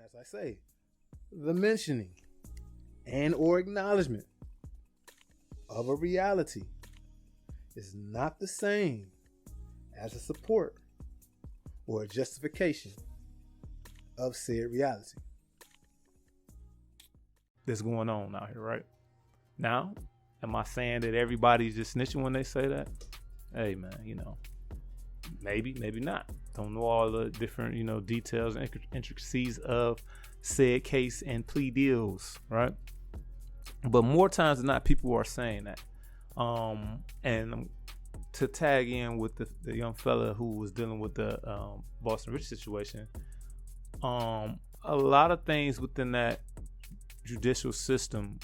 as I say, the mentioning and or acknowledgement of a reality is not the same as a support or a justification of said reality. That's going on out here, right? Now, am I saying that everybody's just snitching when they say that? Hey, man, maybe not. Don't know all the different, details and intricacies of said case and plea deals, right? But more times than not, people are saying that. And to tag in with the young fella who was dealing with the Boston Rich situation, a lot of things within that judicial system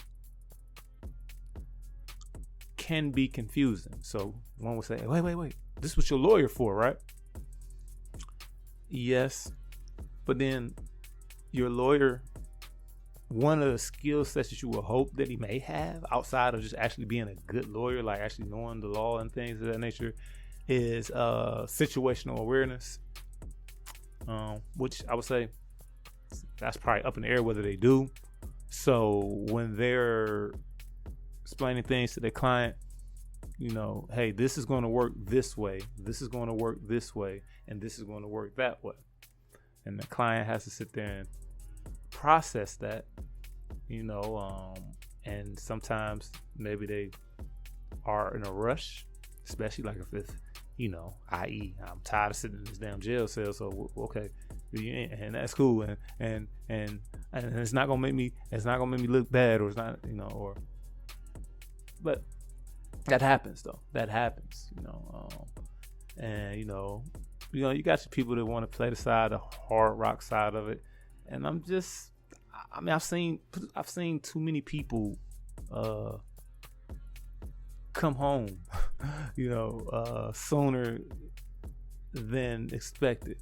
can be confusing. So one would say, wait, this is what your lawyer for, right? Yes, but then your lawyer, one of the skill sets that you will hope that he may have outside of just actually being a good lawyer, like actually knowing the law and things of that nature, is situational awareness, which I would say that's probably up in the air whether they do. So when they're explaining things to their client, hey, this is going to work this way, this is going to work this way, and this is going to work that way. And the client has to sit there and process that, and sometimes maybe they are in a rush, especially like if it's, i.e. I'm tired of sitting in this damn jail cell, so okay, and that's cool, and it's not gonna make me look bad, or it's not, but that happens though. That happens, and you got your people that want to play the hard rock side of it, and I've seen too many people come home, sooner than expected,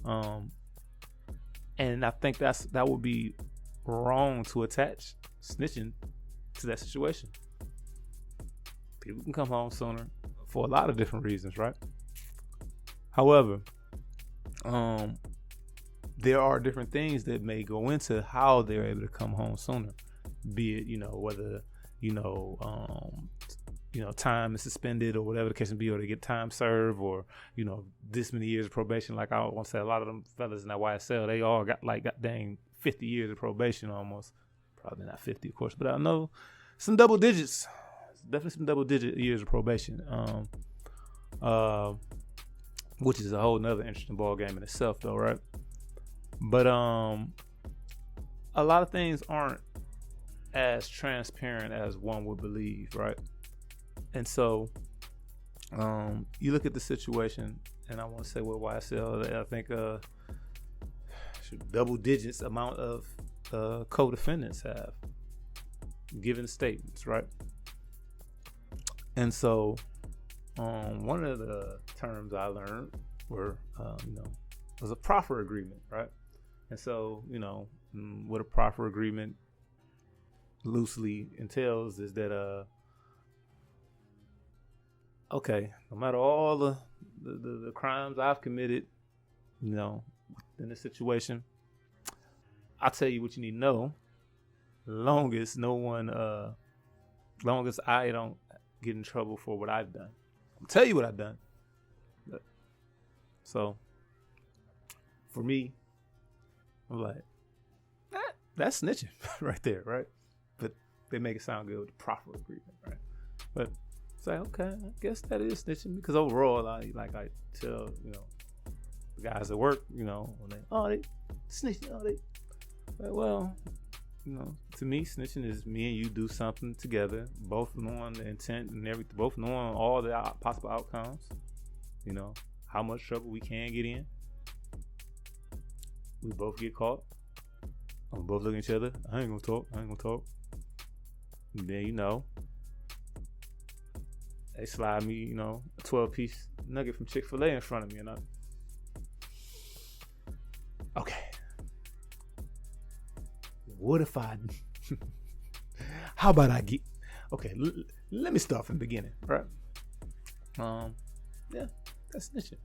and I think that would be wrong to attach snitching to that situation. People can come home sooner for a lot of different reasons, right? However, there are different things that may go into how they're able to come home sooner. Be it, whether, time is suspended or whatever the case may be, or they get time served, or, this many years of probation. Like I want to say, a lot of them fellas in that YSL, they all got dang 50 years of probation almost. Probably not 50, of course, but I know some double digits. Definitely some double-digit years of probation, which is a whole nother interesting ball game in itself, though, right? But a lot of things aren't as transparent as one would believe, right? And so you look at the situation, and I want to say with YSL, I think double digits amount of co-defendants have given statements, right? And so, one of the terms I learned was a proffer agreement, right? And so, what a proffer agreement loosely entails is that, okay, no matter all the crimes I've committed, in this situation, I'll tell you what you need to know. Long as I don't get in trouble for what I've done. I'll tell you what I've done. So, for me, I'm like, that's snitching right there, right? But they make it sound good with the proffer agreement, right? But it's like, okay, I guess that is snitching, because overall, I tell, the guys at work, when they snitching, well, to me, snitching is me and you do something together, both knowing the intent and everything, both knowing all the possible outcomes, how much trouble we can get in. We both get caught. We both look at each other. I ain't gonna talk. And then, they slide me, a 12-piece nugget from Chick-fil-A in front of me, okay. What if how about I get, okay, let me start from the beginning, right? Yeah, that's snitching,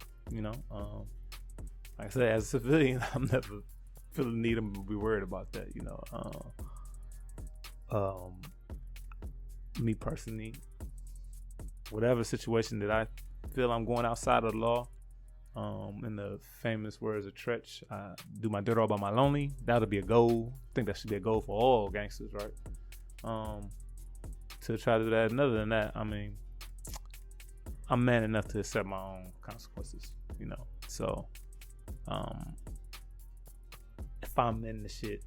like I said, as a civilian, I'm never feel the need to be worried about that, you know. Me personally, whatever situation that I feel I'm going outside of the law, in the famous words of Tretch, I do my dirt all by my lonely. That'll be a goal. I think that should be a goal for all gangsters, right? To try to do that. And other than that, I mean, I'm man enough to accept my own consequences, you know. So, if I'm in the shit,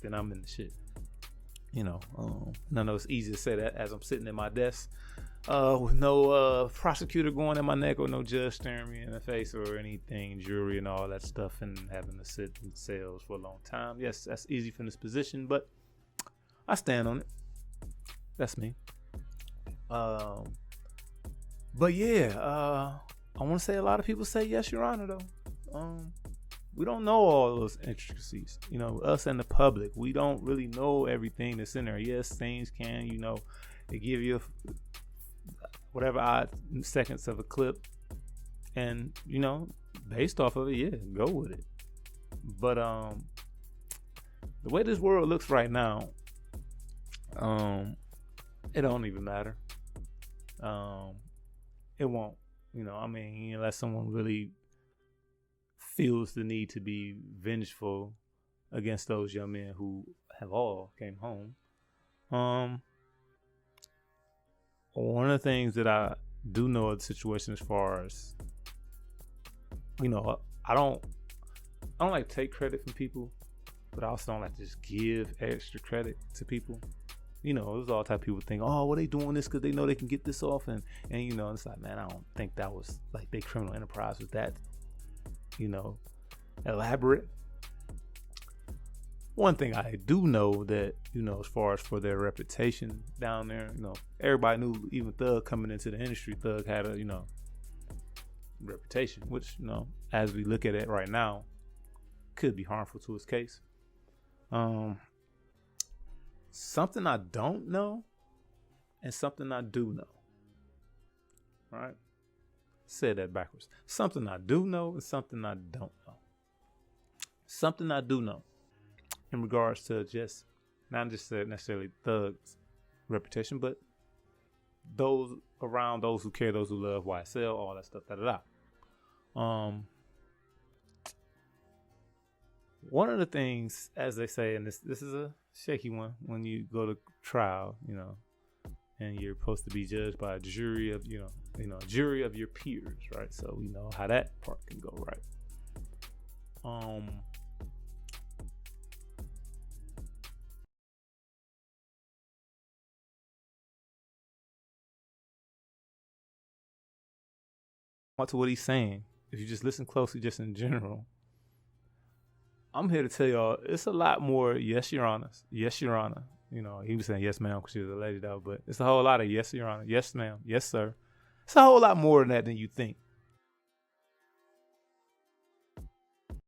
then I'm in the shit, you know. And I know it's easy to say that as I'm sitting at my desk, with no prosecutor going in my neck or no judge staring me in the face or anything, jury and all that stuff, and having to sit in cells for a long time. Yes, that's easy from this position, but I stand on it. That's me. But yeah, I want to say a lot of people say yes, Your Honor, though. We don't know all those intricacies. You know, us and the public, we don't really know everything that's in there. Yes, things can, you know, they give you whatever odd seconds of a clip, and you know, based off of it, yeah, go with it. But the way this world looks right now, it don't even matter. It won't, you know. I mean, unless someone really feels the need to be vengeful against those young men who have all came home. One of the things that I do know of the situation, as far as, you know, I don't like to take credit from people, but I also don't like to just give extra credit to people. You know, there's all type of people think, oh, well, they doing this because they know they can get this off, and you know, it's like, man, I don't think that was like their criminal enterprise was that, you know, elaborate. One thing I do know that, you know, as far as for their reputation down there, you know, everybody knew, even Thug coming into the industry, Thug had a, you know, reputation, which, you know, as we look at it right now, could be harmful to his case. Something I don't know and something I do know. Right? Said that backwards. Something I do know and something I don't know. Something I do know in regards to just, not just necessarily Thug's reputation, but those around, those who care, those who love YSL, all that stuff, One of the things, as they say, and this is a shaky one, when you go to trial, you know, and you're supposed to be judged by a jury of, you know, a jury of your peers, right? So we know how that part can go, right? To what he's saying, if you just listen closely, just in general, I'm here to tell y'all it's a lot more yes, Your Honor, yes, Your Honor. You know, he was saying yes, ma'am, because she was a lady, though, but it's a whole lot of yes, Your Honor, yes, ma'am, yes, sir. It's a whole lot more than that than you think.